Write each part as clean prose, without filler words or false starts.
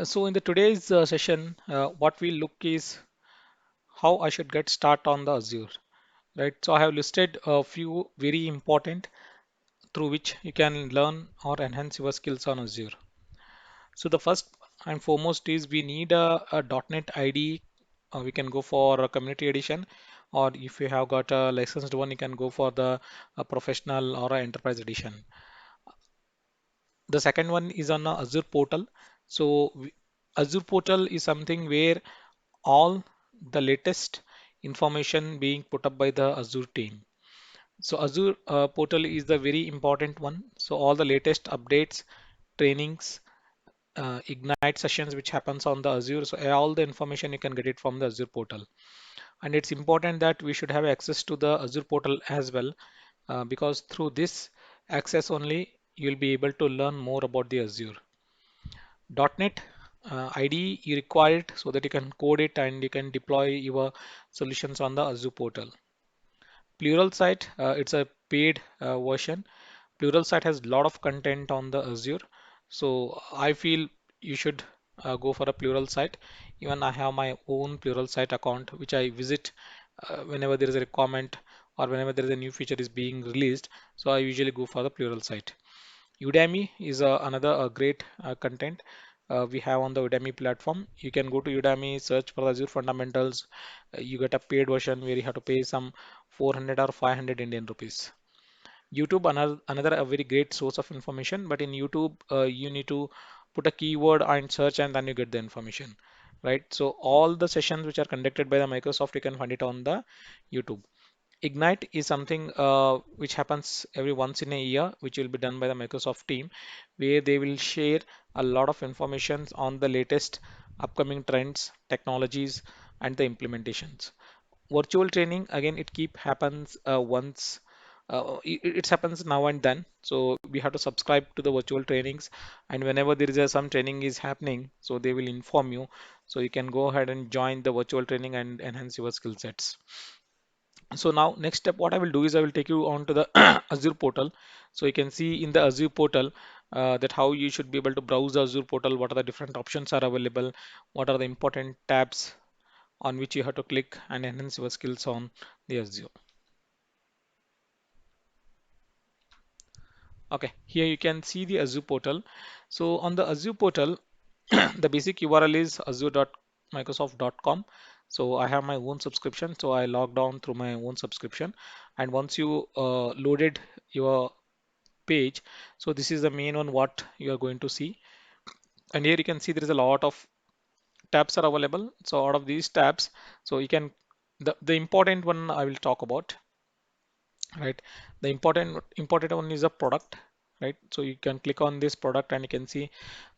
So in the today's session, what we look is how I should get start on the Azure, right? So I have listed a few very important through which you can learn or enhance your skills on Azure. So the first and foremost is we need a .NET ID. We can go for a community edition, or if you have got a licensed one, you can go for the professional or a enterprise edition. The second one is on Azure portal. So Azure portal is something where all the latest information being put up by the Azure team. So Azure portal is the very important one. So all the latest updates, trainings, Ignite sessions which happens on the Azure. So all the information you can get it from the Azure portal. And it's important that we should have access to the Azure portal as well, because through this access only you'll be able to learn more about the Azure. .NET IDE you require it so that you can code it and you can deploy your solutions on the Azure portal. Pluralsight, it's a paid version. Pluralsight has a lot of content on the Azure, so I feel you should go for a Pluralsight. Even I have my own Pluralsight account, which I visit whenever there is a requirement or whenever there is a new feature is being released. So I usually go for the Pluralsight. Udemy is another great content we have on the Udemy platform. You can go to Udemy, search for Azure fundamentals. You get a paid version where you have to pay some 400 or 500 Indian rupees. YouTube, another a very great source of information, but in YouTube, you need to put a keyword and search and then you get the information, right? So all the sessions which are conducted by the Microsoft, you can find it on the YouTube. Ignite is something which happens every once in a year, which will be done by the Microsoft team, where they will share a lot of information on the latest upcoming trends, technologies, and the implementations. Virtual training, again, it keep happens once. It happens now and then, so we have to subscribe to the virtual trainings, and whenever there is some training is happening, so they will inform you, so you can go ahead and join the virtual training and enhance your skill sets. So now next step, what I will do is I will take you on to the Azure portal. So you can see in the Azure portal that how you should be able to browse the Azure portal, what are the different options are available, what are the important tabs on which you have to click and enhance your skills on the Azure. Okay, here you can see the Azure portal. So on the Azure portal, the basic URL is azure.microsoft.com. So I have my own subscription, so I logged on through my own subscription. And once you loaded your page, so this is the main one what you are going to see. And here you can see there is a lot of tabs are available. So out of these tabs, so you can the important one I will talk about, right? The important one is a product, right? So you can click on this product and you can see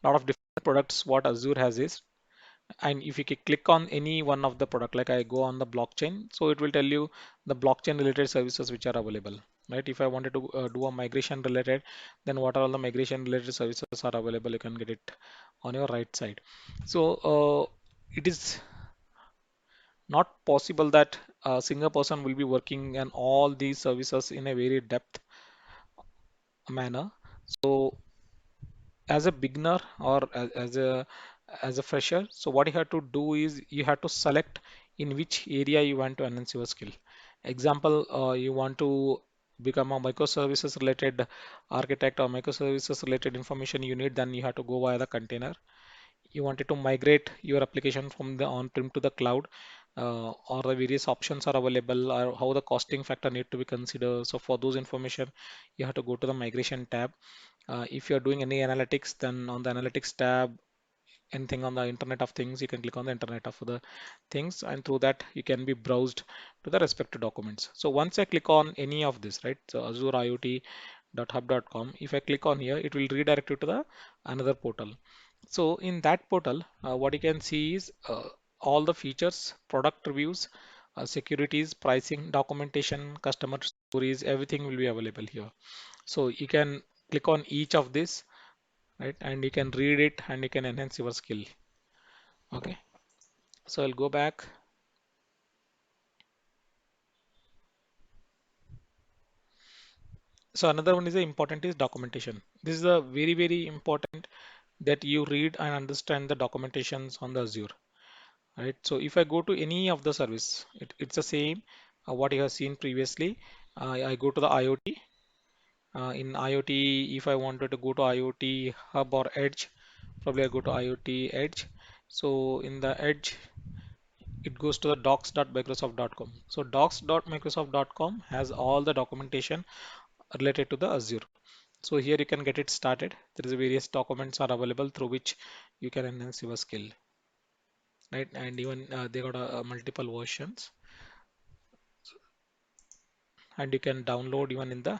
a lot of different products what Azure has is. And if you click on any one of the product, like I go on the blockchain, so it will tell you the blockchain related services which are available, right? If I wanted to do a migration related, then what are all the migration related services are available, you can get it on your right side. So it is not possible that a single person will be working on all these services in a very depth manner. So as a beginner or as a fresher, so what you have to do is you have to select in which area you want to enhance your skill. Example, you want to become a microservices related architect or microservices related information you need, then you have to go via the container. You wanted to migrate your application from the on-prem to the cloud, or the various options are available, or how the costing factor need to be considered. So for those information, you have to go to the migration tab. If you're doing any analytics, then on the analytics tab, anything on the Internet of Things, you can click on the Internet of the Things, and through that you can be browsed to the respective documents. So once I click on any of this, right? So Azure IoT.hub.com, if I click on here, it will redirect you to the another portal. So in that portal, what you can see is all the features, product reviews, securities, pricing, documentation, customer stories, everything will be available here. So you can click on each of this, right? And you can read it and you can enhance your skill. Okay. So I'll go back. So another one is the important is documentation. This is a very, very important. that you read and understand the documentations on the Azure, right? So if I go to any of the service, it's the same what you have seen previously. I go to the IoT. In IoT, if I wanted to go to IoT Hub or Edge, probably I go to IoT Edge. So in the Edge, it goes to the docs.microsoft.com. So docs.microsoft.com has all the documentation related to the Azure. So here you can get it started. There is various documents are available through which you can enhance your skill, right? And even they got multiple versions, and you can download even in the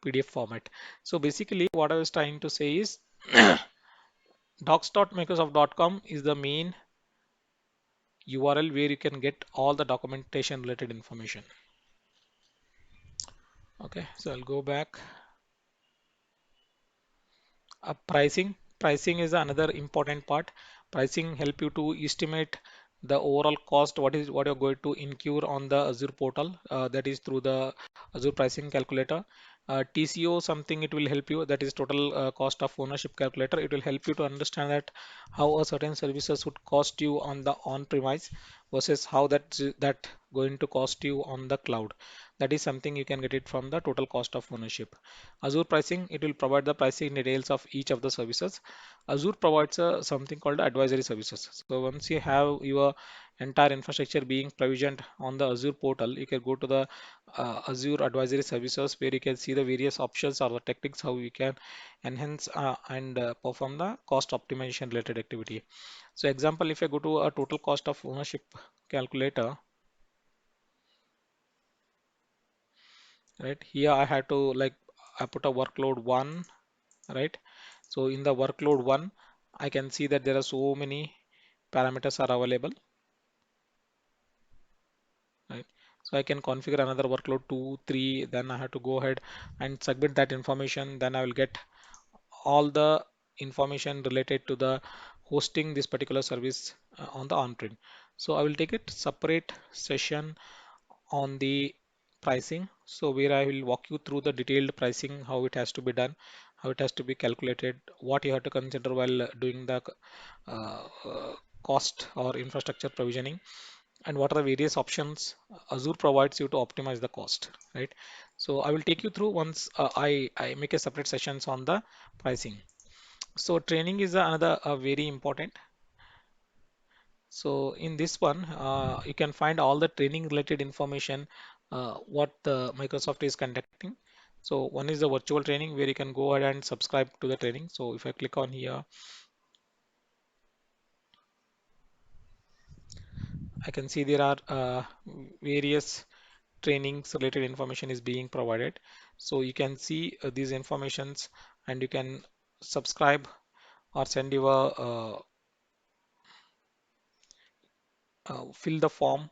PDF format. So basically, what I was trying to say is docs.microsoft.com is the main URL where you can get all the documentation related information. Okay, so I'll go back. Pricing is another important part. Pricing help you to estimate the overall cost, what you're going to incur on the Azure portal, that is through the Azure pricing calculator. TCO, something it will help you, that is total cost of ownership calculator. It will help you to understand that how a certain services would cost you on the on-premise versus how that going to cost you on the cloud. That is something you can get it from the total cost of ownership. Azure pricing, it will provide the pricing details of each of the services. Azure provides something called advisory services. So once you have your entire infrastructure being provisioned on the Azure portal, you can go to the Azure advisory services where you can see the various options or the techniques how you can enhance and perform the cost optimization related activity. So example, if I go to a total cost of ownership calculator, right here I had to like I put a workload one, right? So in the workload one, I can see that there are so many parameters are available, right? So I can configure another workload two, three, then I have to go ahead and submit that information. Then I will get all the information related to the hosting this particular service on the on-prem. So I will take it separate session on the pricing. So where I will walk you through the detailed pricing, how it has to be done, how it has to be calculated, what you have to consider while doing the cost or infrastructure provisioning, and what are the various options Azure provides you to optimize the cost, right? So I will take you through once I make a separate sessions on the pricing. So training is another very important. So in this one, you can find all the training related information what Microsoft is conducting. So one is the virtual training where you can go ahead and subscribe to the training. So if I click on here, I can see there are various trainings related information is being provided. So you can see these informations and you can subscribe or send your fill the form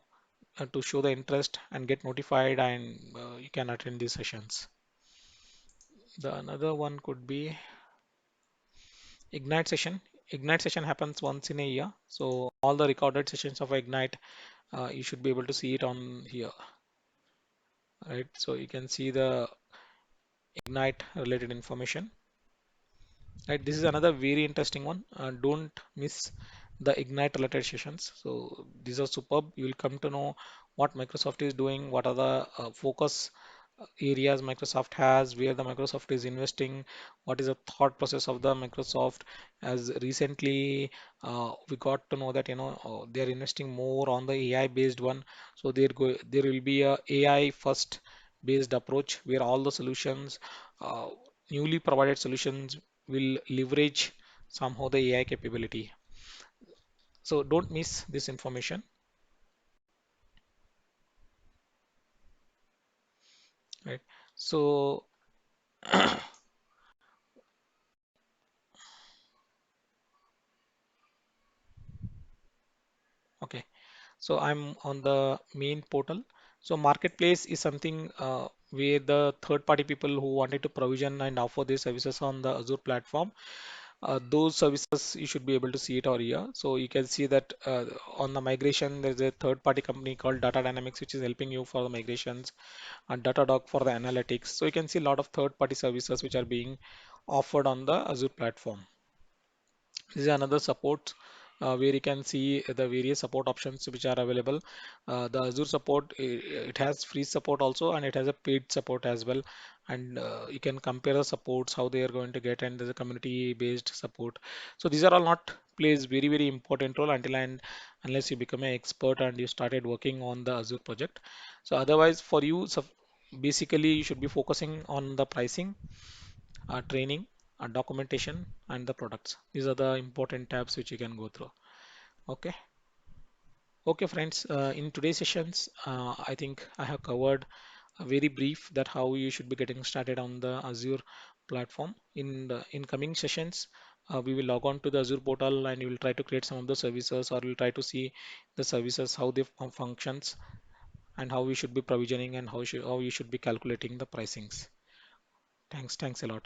to show the interest and get notified, and you can attend these sessions. The another one could be Ignite session. Ignite session happens once in a year. So all the recorded sessions of Ignite, you should be able to see it on here, right? So you can see the Ignite related information. Right, this is another very interesting one. Don't miss the Ignite related sessions. So these are superb. You will come to know what Microsoft is doing, what are the focus areas Microsoft has, where the Microsoft is investing, what is the thought process of the Microsoft. As recently we got to know that they are investing more on the AI based one. So there will be a AI first based approach where all the solutions, uh, newly provided solutions will leverage somehow the AI capability. So don't miss this information, right? So okay, so I'm on the main portal. So marketplace is something where the third party people who wanted to provision and offer their services on the Azure platform, those services you should be able to see it over here. So you can see that on the migration there's a third party company called Data Dynamics which is helping you for the migrations, and Datadog for the analytics. So you can see a lot of third party services which are being offered on the Azure platform. This is another support where you can see the various support options which are available. The Azure support, it has free support also, and it has a paid support as well. And you can compare the supports, how they are going to get, and there's a community-based support. So these are all not plays very, very important role until and unless you become an expert and you started working on the Azure project. So otherwise, for you, so basically you should be focusing on the pricing, training, documentation, and the products. These are the important tabs which you can go through. Okay. Okay, friends. In today's sessions, I think I have covered a very brief that how you should be getting started on the Azure platform. In coming sessions, we will log on to the Azure portal and you will try to create some of the services, or we'll try to see the services how they functions and how we should be provisioning and how you should be calculating the pricings. Thanks a lot.